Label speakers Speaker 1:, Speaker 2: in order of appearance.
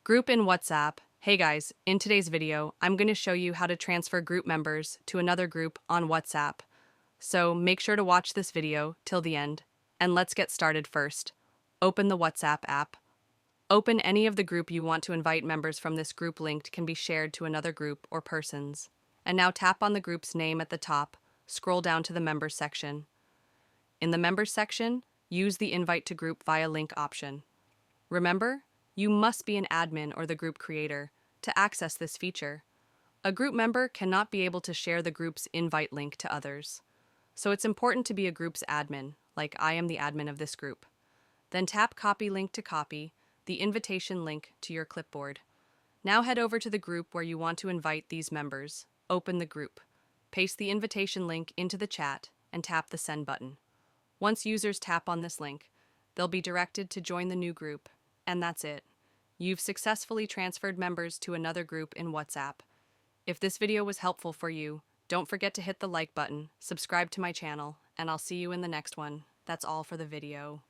Speaker 1: Group in WhatsApp. Hey guys, in today's video, I'm going to show you how to transfer group members to another group on WhatsApp. So make sure to watch this video till the end. And let's get started first. Open the WhatsApp app. Open any of the group you want to invite. Members from this group linked can be shared to another group or persons. And now tap on the group's name at the top. Scroll down to the Members section. In the Members section, use the Invite to Group via Link option. Remember, you must be an admin or the group creator to access this feature. A group member cannot be able to share the group's invite link to others. So it's important to be a group's admin, like I am the admin of this group. Then tap Copy Link to copy the invitation link to your clipboard. Now head over to the group where you want to invite these members. Open the group. Paste the invitation link into the chat and tap the Send button. Once users tap on this link, they'll be directed to join the new group. And that's it. You've successfully transferred members to another group in WhatsApp. If this video was helpful for you, don't forget to hit the like button, subscribe to my channel, and I'll see you in the next one. That's all for the video.